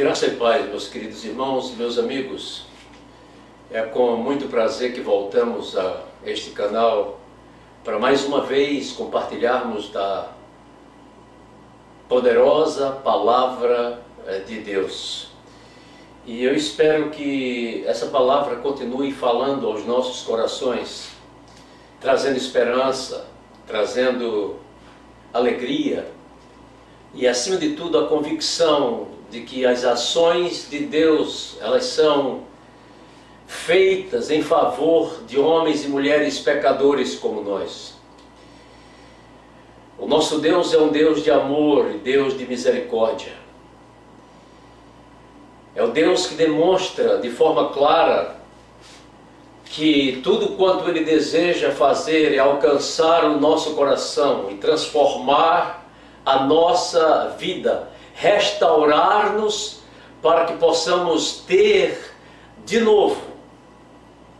Graça e paz, meus queridos irmãos, meus amigos. É com muito prazer que voltamos a este canal para mais uma vez compartilharmos da poderosa palavra de Deus. E eu espero que essa palavra continue falando aos nossos corações, trazendo esperança, trazendo alegria e, acima de tudo, a convicção de que as ações de Deus, elas são feitas em favor de homens e mulheres pecadores como nós. O nosso Deus é um Deus de amor e Deus de misericórdia. É o Deus que demonstra de forma clara que tudo quanto Ele deseja fazer é alcançar o nosso coração e transformar a nossa vida, restaurar-nos para que possamos ter de novo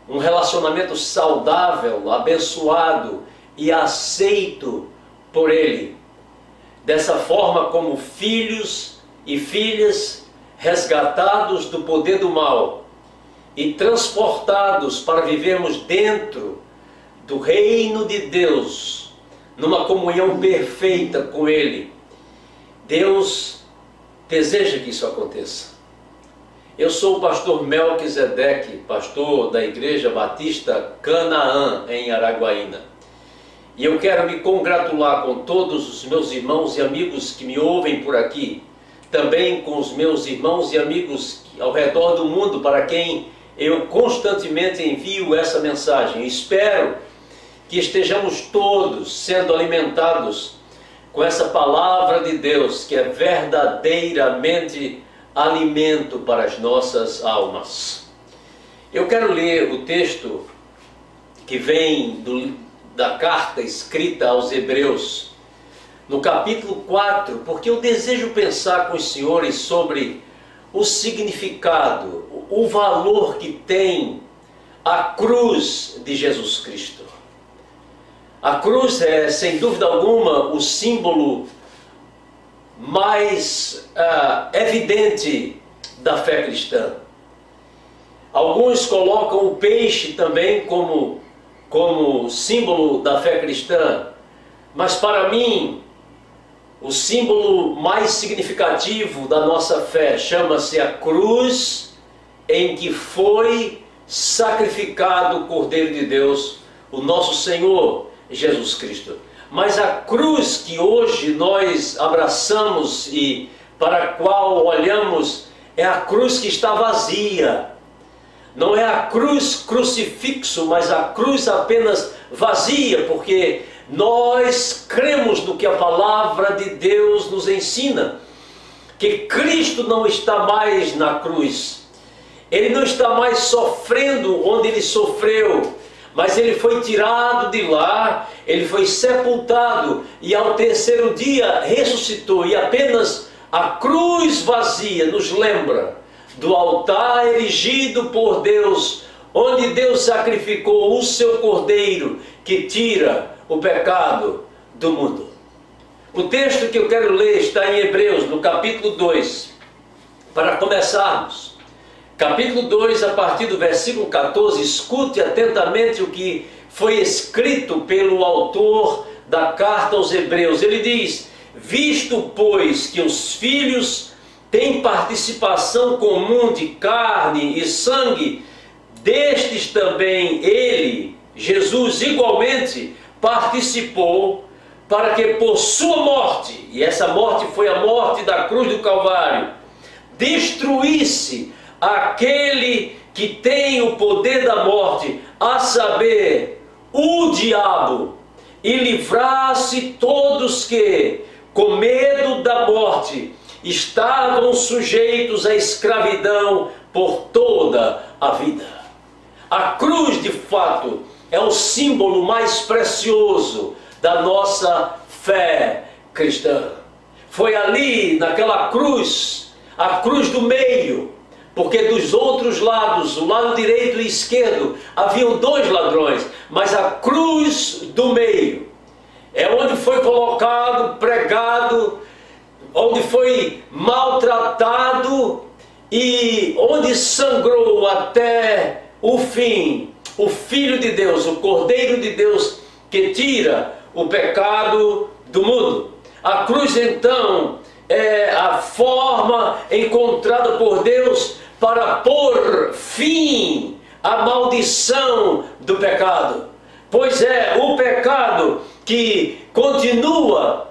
um relacionamento saudável, abençoado e aceito por Ele. Dessa forma, como filhos e filhas resgatados do poder do mal e transportados para vivermos dentro do reino de Deus, numa comunhão perfeita com Ele. Deus deseja que isso aconteça. Eu sou o pastor Melquisedeque, pastor da Igreja Batista Canaã, em Araguaína. E eu quero me congratular com todos os meus irmãos e amigos que me ouvem por aqui, também com os meus irmãos e amigos ao redor do mundo, para quem eu constantemente envio essa mensagem. Espero que estejamos todos sendo alimentados com essa palavra de Deus, que é verdadeiramente alimento para as nossas almas. Eu quero ler o texto que vem da carta escrita aos Hebreus, no capítulo 4, porque eu desejo pensar com os senhores sobre o significado, o valor que tem a cruz de Jesus Cristo. A cruz é, sem dúvida alguma, o símbolo mais evidente da fé cristã. Alguns colocam o peixe também como símbolo da fé cristã, mas para mim, o símbolo mais significativo da nossa fé chama-se a cruz em que foi sacrificado o Cordeiro de Deus, o nosso Senhor Jesus Cristo. Mas a cruz que hoje nós abraçamos e para a qual olhamos é a cruz que está vazia. Não é a cruz crucifixo, mas a cruz apenas vazia, porque nós cremos no que a palavra de Deus nos ensina, que Cristo não está mais na cruz. Ele não está mais sofrendo onde Ele sofreu, mas Ele foi tirado de lá, Ele foi sepultado e ao terceiro dia ressuscitou. E apenas a cruz vazia nos lembra do altar erigido por Deus, onde Deus sacrificou o seu Cordeiro que tira o pecado do mundo. O texto que eu quero ler está em Hebreus, no capítulo 2, para começarmos. Capítulo 2, a partir do versículo 14, escute atentamente o que foi escrito pelo autor da carta aos Hebreus. Ele diz: visto, pois, que os filhos têm participação comum de carne e sangue, destes também ele, Jesus, igualmente participou, para que por sua morte, e essa morte foi a morte da cruz do Calvário, destruísse aquele que tem o poder da morte, a saber, o diabo, e livrasse todos que, com medo da morte, estavam sujeitos à escravidão por toda a vida. A cruz, de fato, é o símbolo mais precioso da nossa fé cristã. Foi ali, naquela cruz, a cruz do meio, porque dos outros lados, o lado direito e esquerdo, haviam dois ladrões, mas a cruz do meio é onde foi colocado, pregado, onde foi maltratado e onde sangrou até o fim o Filho de Deus, o Cordeiro de Deus, que tira o pecado do mundo. A cruz, então, é a forma encontrada por Deus para pôr fim à maldição do pecado. Pois é o pecado que continua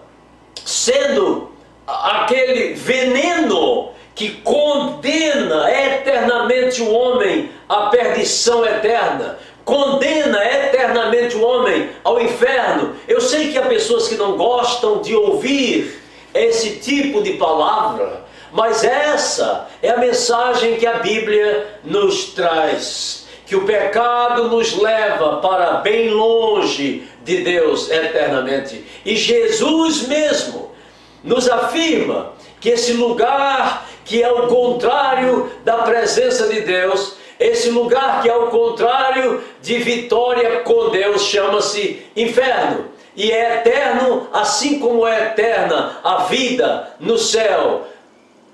sendo aquele veneno que condena eternamente o homem à perdição eterna, condena eternamente o homem ao inferno. Eu sei que há pessoas que não gostam de ouvir esse tipo de palavra, mas essa é a mensagem que a Bíblia nos traz, que o pecado nos leva para bem longe de Deus eternamente. E Jesus mesmo nos afirma que esse lugar que é o contrário da presença de Deus, esse lugar que é o contrário de vitória com Deus, chama-se inferno. E é eterno, assim como é eterna a vida no céu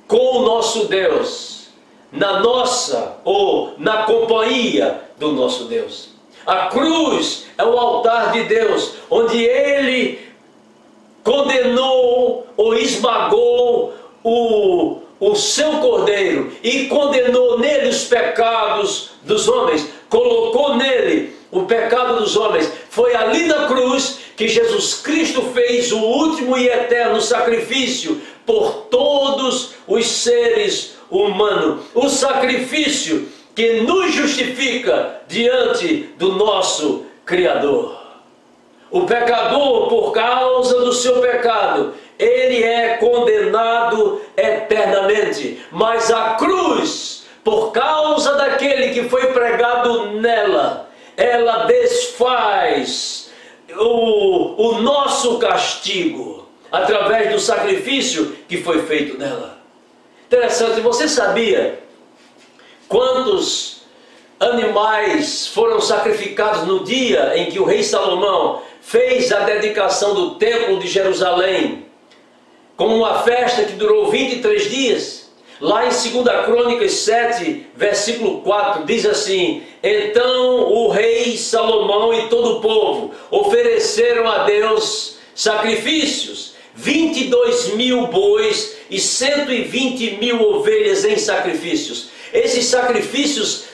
com o nosso Deus, na nossa ou na companhia do nosso Deus. A cruz é o altar de Deus, onde Ele condenou ou esmagou o seu Cordeiro e condenou nele os pecados dos homens, colocou nele o pecado dos homens. Foi ali na cruz que Jesus Cristo fez o último e eterno sacrifício por todos os seres humanos, o sacrifício que nos justifica diante do nosso Criador. O pecador, por causa do seu pecado, ele é condenado eternamente. Mas a cruz, por causa daquele que foi pregado nela, ela desfaz o nosso castigo através do sacrifício que foi feito nela. Interessante, você sabia quantos animais foram sacrificados no dia em que o rei Salomão fez a dedicação do templo de Jerusalém, como uma festa que durou 23 dias? Lá em 2 Crônicas 7, versículo 4, diz assim: então o rei Salomão e todo o povo ofereceram a Deus sacrifícios, 22.000 bois e 120.000 ovelhas em sacrifícios. Esses sacrifícios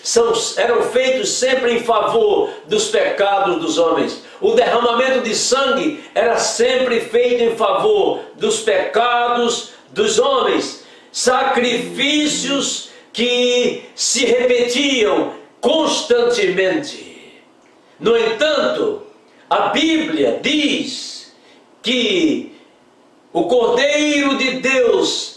eram feitos sempre em favor dos pecados dos homens. O derramamento de sangue era sempre feito em favor dos pecados dos homens. Sacrifícios que se repetiam constantemente. No entanto, a Bíblia diz que o Cordeiro de Deus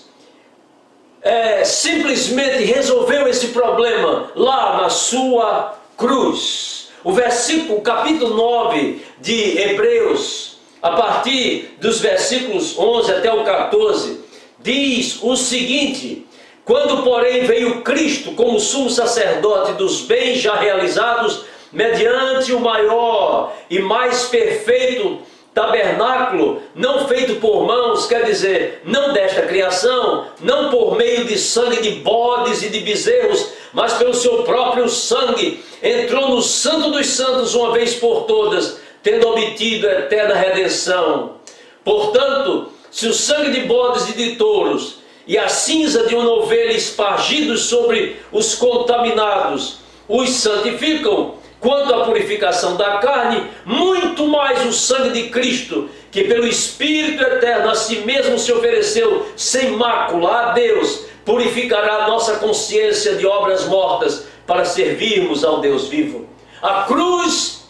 simplesmente resolveu esse problema lá na sua cruz. O capítulo 9 de Hebreus, a partir dos versículos 11 até o 14, diz o seguinte: quando, porém, veio Cristo como sumo sacerdote dos bens já realizados, mediante o maior e mais perfeito tabernáculo, não feito por mãos, quer dizer, não desta criação, não por meio de sangue de bodes e de bezerros, mas pelo seu próprio sangue, entrou no Santo dos Santos uma vez por todas, tendo obtido a eterna redenção. Portanto, se o sangue de bodes e de touros e a cinza de uma ovelha espargidos sobre os contaminados os santificam, quanto à purificação da carne, muito mais o sangue de Cristo, que pelo Espírito eterno a si mesmo se ofereceu sem mácula a Deus, purificará a nossa consciência de obras mortas para servirmos ao Deus vivo. A cruz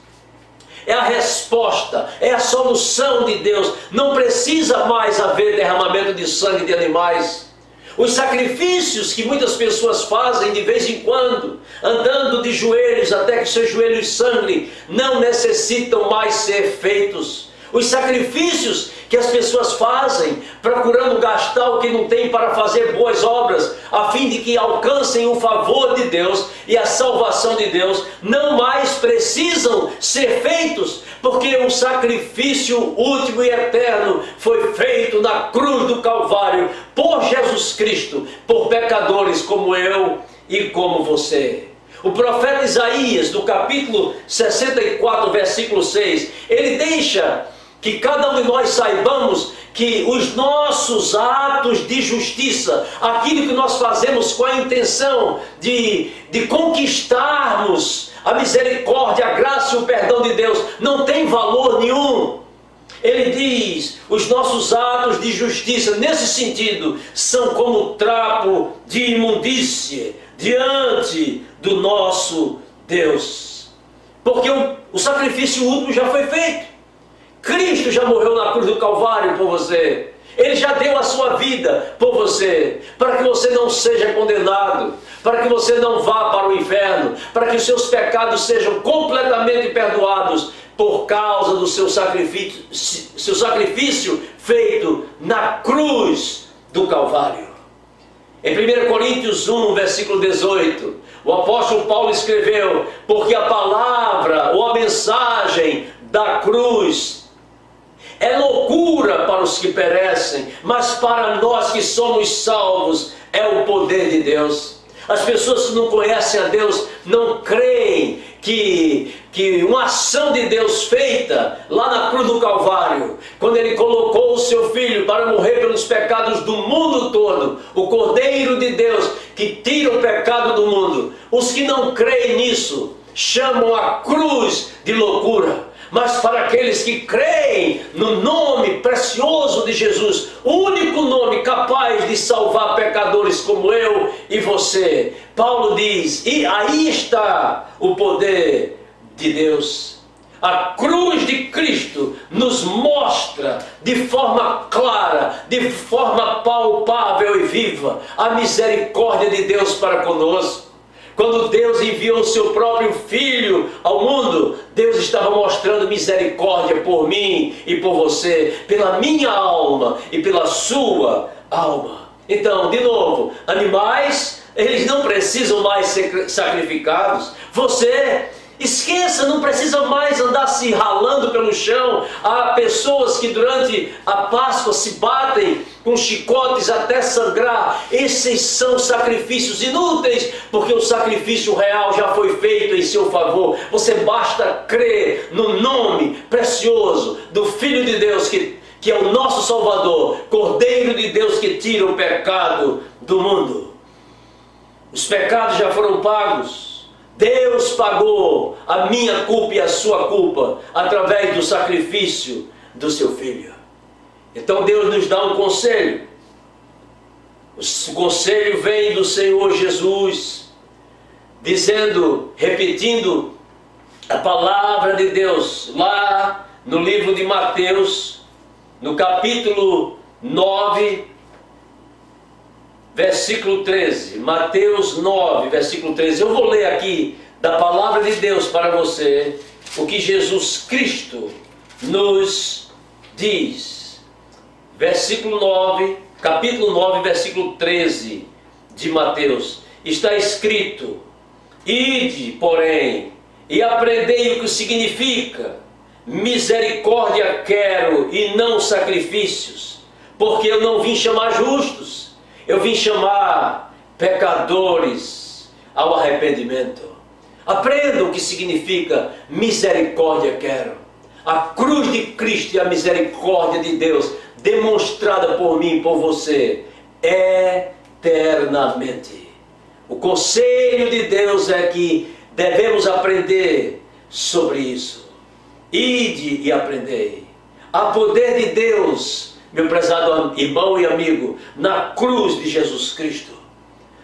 é a resposta, é a solução de Deus. Não precisa mais haver derramamento de sangue de animais. Os sacrifícios que muitas pessoas fazem de vez em quando, andando de joelhos até que seus joelhos sangrem, não necessitam mais ser feitos. Os sacrifícios que as pessoas fazem, procurando gastar o que não tem para fazer boas obras, a fim de que alcancem o favor de Deus e a salvação de Deus, não mais precisam ser feitos, porque o sacrifício último e eterno foi feito na cruz do Calvário por Jesus Cristo, por pecadores como eu e como você. O profeta Isaías, no capítulo 64, versículo 6, ele deixa que cada um de nós saibamos que os nossos atos de justiça, aquilo que nós fazemos com a intenção de conquistarmos a misericórdia, a graça e o perdão de Deus, não tem valor nenhum. Ele diz, os nossos atos de justiça, nesse sentido, são como trapo de imundície diante do nosso Deus. Porque o sacrifício último já foi feito. Cristo já morreu na cruz do Calvário por você. Ele já deu a sua vida por você, para que você não seja condenado, para que você não vá para o inferno, para que os seus pecados sejam completamente perdoados por causa do seu sacrifício feito na cruz do Calvário. Em 1 Coríntios 1, versículo 18, o apóstolo Paulo escreveu: porque a palavra ou a mensagem da cruz é loucura para os que perecem, mas para nós que somos salvos é o poder de Deus. As pessoas que não conhecem a Deus não creem que uma ação de Deus feita lá na cruz do Calvário, quando Ele colocou o seu Filho para morrer pelos pecados do mundo todo, o Cordeiro de Deus que tira o pecado do mundo, os que não creem nisso chamam a cruz de loucura. Mas para aqueles que creem no nome precioso de Jesus, o único nome capaz de salvar pecadores como eu e você, Paulo diz, e aí está o poder de Deus. A cruz de Cristo nos mostra de forma clara, de forma palpável e viva, a misericórdia de Deus para conosco. Quando Deus enviou o seu próprio Filho ao mundo, Deus estava mostrando misericórdia por mim e por você, pela minha alma e pela sua alma. Então, de novo, animais, eles não precisam mais ser sacrificados. Você, esqueça, não precisa mais andar se ralando pelo chão. Há pessoas que durante a Páscoa se batem com chicotes até sangrar. Esses são sacrifícios inúteis, porque o sacrifício real já foi feito em seu favor. Você basta crer no nome precioso do Filho de Deus, que é o nosso Salvador, Cordeiro de Deus que tira o pecado do mundo. Os pecados já foram pagos. Deus pagou a minha culpa e a sua culpa através do sacrifício do seu Filho. Então Deus nos dá um conselho. O conselho vem do Senhor Jesus, dizendo, repetindo a palavra de Deus, lá no livro de Mateus, no capítulo 9, versículo 13. Mateus 9, versículo 13. Eu vou ler aqui da palavra de Deus para você o que Jesus Cristo nos diz. Versículo 9, capítulo 9, versículo 13 de Mateus. Está escrito: ide, porém, e aprendei o que significa misericórdia quero e não sacrifícios, porque eu não vim chamar justos, eu vim chamar pecadores ao arrependimento. Aprenda o que significa misericórdia quero. A cruz de Cristo e a misericórdia de Deus demonstrada por mim e por você eternamente. O conselho de Deus é que devemos aprender sobre isso. Ide e aprendei. Há poder de Deus, meu prezado irmão e amigo, na cruz de Jesus Cristo.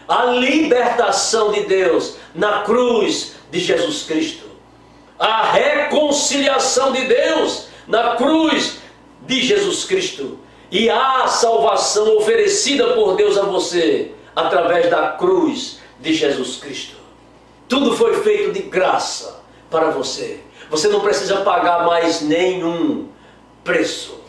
A libertação de Deus na cruz de Jesus Cristo. A reconciliação de Deus na cruz de Jesus Cristo. E a salvação oferecida por Deus a você através da cruz de Jesus Cristo. Tudo foi feito de graça para você. Você não precisa pagar mais nenhum preço.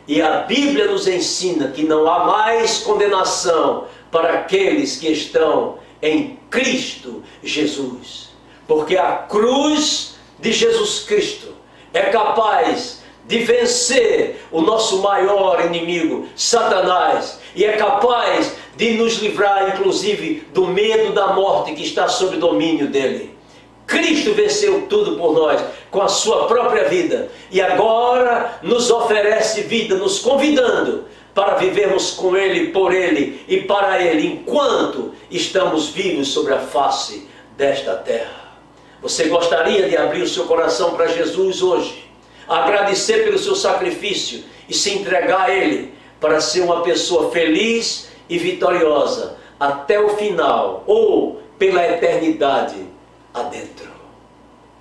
E a Bíblia nos ensina que não há mais condenação para aqueles que estão em Cristo Jesus. Porque a cruz de Jesus Cristo é capaz de vencer o nosso maior inimigo, Satanás, e é capaz de nos livrar, inclusive, do medo da morte que está sob domínio dele. Cristo venceu tudo por nós, com a sua própria vida, e agora nos oferece vida, nos convidando para vivermos com Ele, por Ele e para Ele, enquanto estamos vivos sobre a face desta terra. Você gostaria de abrir o seu coração para Jesus hoje, agradecer pelo seu sacrifício e se entregar a Ele, para ser uma pessoa feliz e vitoriosa até o final, ou pela eternidade adentro?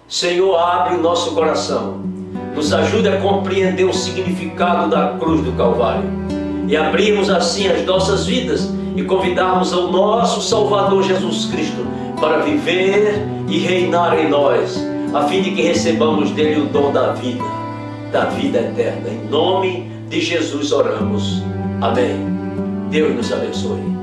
Senhor, abre o nosso coração, nos ajude a compreender o significado da cruz do Calvário e abrirmos assim as nossas vidas e convidarmos ao nosso Salvador Jesus Cristo para viver e reinar em nós, a fim de que recebamos dele o dom da vida eterna. Em nome de Jesus oramos. Amém. Deus nos abençoe.